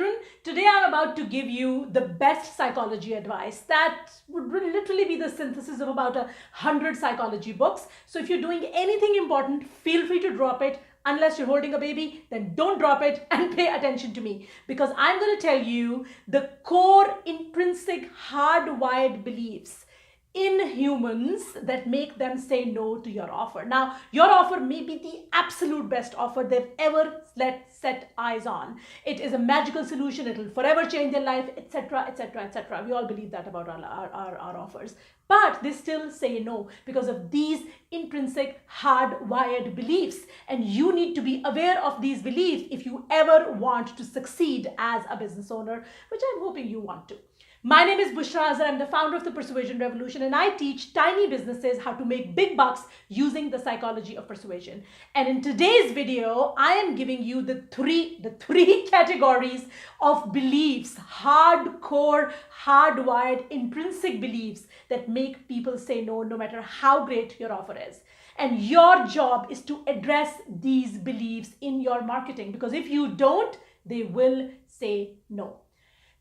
children, today I'm about to give you the best psychology advice that would literally be the synthesis of about 100 psychology books. So if you're doing anything important, feel free to drop it. Unless you're holding a baby, then don't drop it and pay attention to me, because I'm going to tell you the core intrinsic hardwired beliefs in humans that make them say no to your offer. Now, your offer may be the absolute best offer they've ever set eyes on. It is a magical solution. It will forever change their life, etc., etc., etc. We all believe that about our offers. But they still say no because of these intrinsic hardwired beliefs. And you need to be aware of these beliefs if you ever want to succeed as a business owner, which I'm hoping you want to. My name is Bushra Azhar. I'm the founder of the Persuasion Revolution, and I teach tiny businesses how to make big bucks using the psychology of persuasion. And in today's video, I am giving you the three categories of beliefs, hardcore, hardwired, intrinsic beliefs that make people say no, no matter how great your offer is. And your job is to address these beliefs in your marketing, because if you don't, they will say no.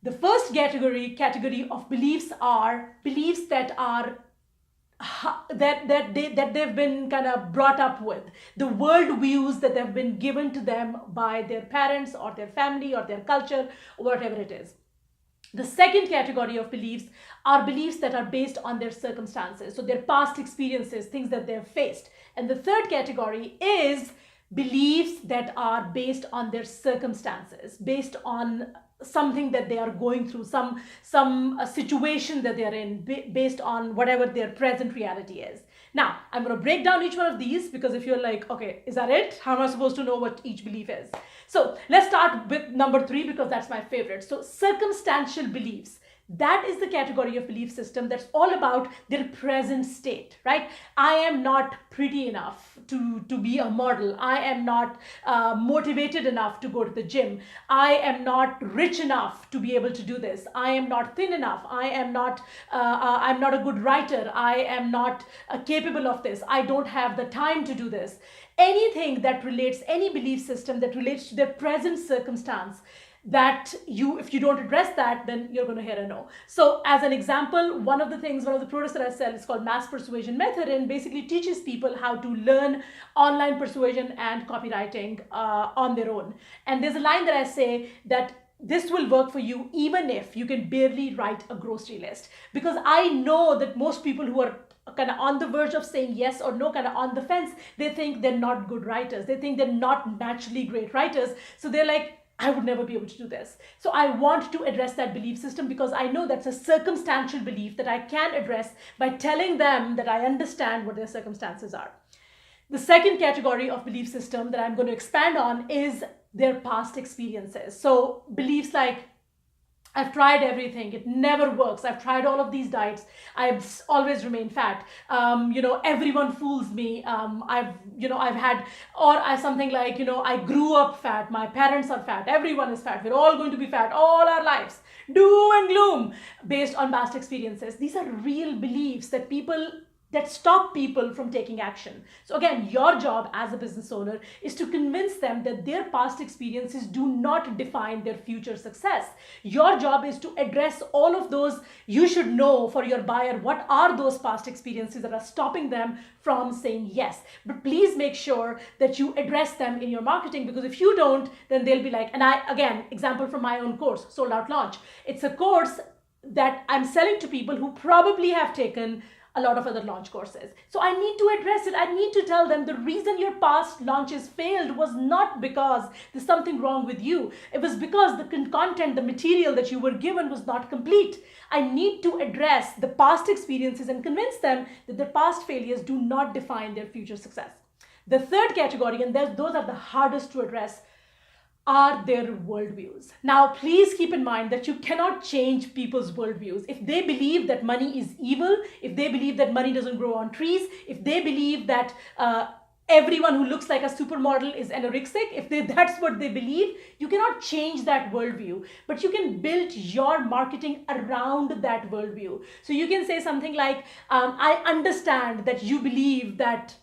The first category of beliefs are beliefs that they've been kind of brought up with, the world views that have been given to them by their parents or their family or their culture or whatever it is. The second category of beliefs are beliefs that are based on their circumstances, so their past experiences, things that they've faced. And the third category is beliefs that are based on their circumstances, based on something that they are going through, some situation that they are in, based on whatever their present reality is. Now, I'm going to break down each one of these, because if you're like, okay, is that it? How am I supposed to know what each belief is? So let's start with number 3, because that's my favorite. So circumstantial beliefs. That is the category of belief system that's all about their present state, right? I am not pretty enough to be a model. I am not motivated enough to go to the gym. I am not rich enough to be able to do this. I am not thin enough. I'm not a good writer. I am not capable of this. I don't have the time to do this. Anything that relates, any belief system that relates to their present circumstance, that if you don't address that, then you're going to hear a no. So as an example, one of the products that I sell is called Mass Persuasion Method, and basically teaches people how to learn online persuasion and copywriting on their own. And there's a line that I say that this will work for you even if you can barely write a grocery list, because I know that most people who are kind of on the verge of saying yes or no, kind of on the fence, they think they're not good writers. They think they're not naturally great writers. So they're like, I would never be able to do this. So I want to address that belief system, because I know that's a circumstantial belief that I can address by telling them that I understand what their circumstances are. The second category of belief system that I'm going to expand on is their past experiences. So beliefs like, I've tried everything, it never works. I've tried all of these diets, I've always remained fat. Everyone fools me. I've had, or something like, I grew up fat, my parents are fat, everyone is fat, we're all going to be fat all our lives. Doom and gloom based on past experiences. These are real beliefs that stop people from taking action. So again, your job as a business owner is to convince them that their past experiences do not define their future success. Your job is to address all of those. You should know for your buyer, what are those past experiences that are stopping them from saying yes. But please make sure that you address them in your marketing, because if you don't, then they'll be like, and example from my own course, Sold Out Launch. It's a course that I'm selling to people who probably have taken a lot of other launch courses. So I need to address it. I need to tell them the reason your past launches failed was not because there's something wrong with you. It was because the content, the material that you were given was not complete. I need to address the past experiences and convince them that their past failures do not define their future success. The third category, and those are the hardest to address, are their worldviews. Now, please keep in mind that you cannot change people's worldviews. If they believe that money is evil, if they believe that money doesn't grow on trees, if they believe that everyone who looks like a supermodel is anorexic, that's what they believe, you cannot change that worldview. But you can build your marketing around that worldview. So you can say something like, I understand that you believe that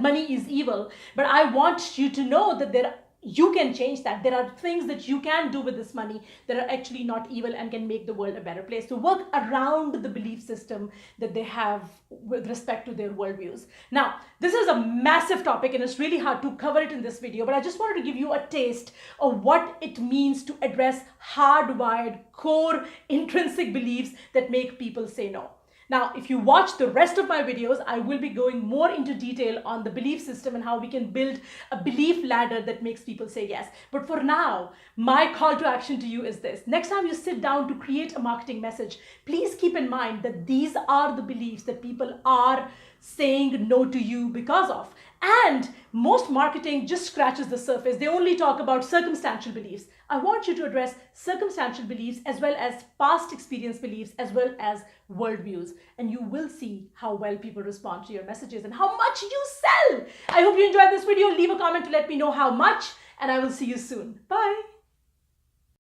money is evil, but I want you to know that there you can change that. There are things that you can do with this money that are actually not evil and can make the world a better place. So work around the belief system that they have with respect to their worldviews. Now, this is a massive topic and it's really hard to cover it in this video, but I just wanted to give you a taste of what it means to address hardwired core intrinsic beliefs that make people say no. Now, if you watch the rest of my videos, I will be going more into detail on the belief system and how we can build a belief ladder that makes people say yes. But for now, my call to action to you is this. Next time you sit down to create a marketing message, please keep in mind that these are the beliefs that people are saying no to you because of. And most marketing just scratches the surface. They only talk about circumstantial beliefs. I want you to address circumstantial beliefs as well as past experience beliefs as well as worldviews. And you will see how well people respond to your messages and how much you sell. I hope you enjoyed this video. Leave a comment to let me know how much, and I will see you soon. Bye.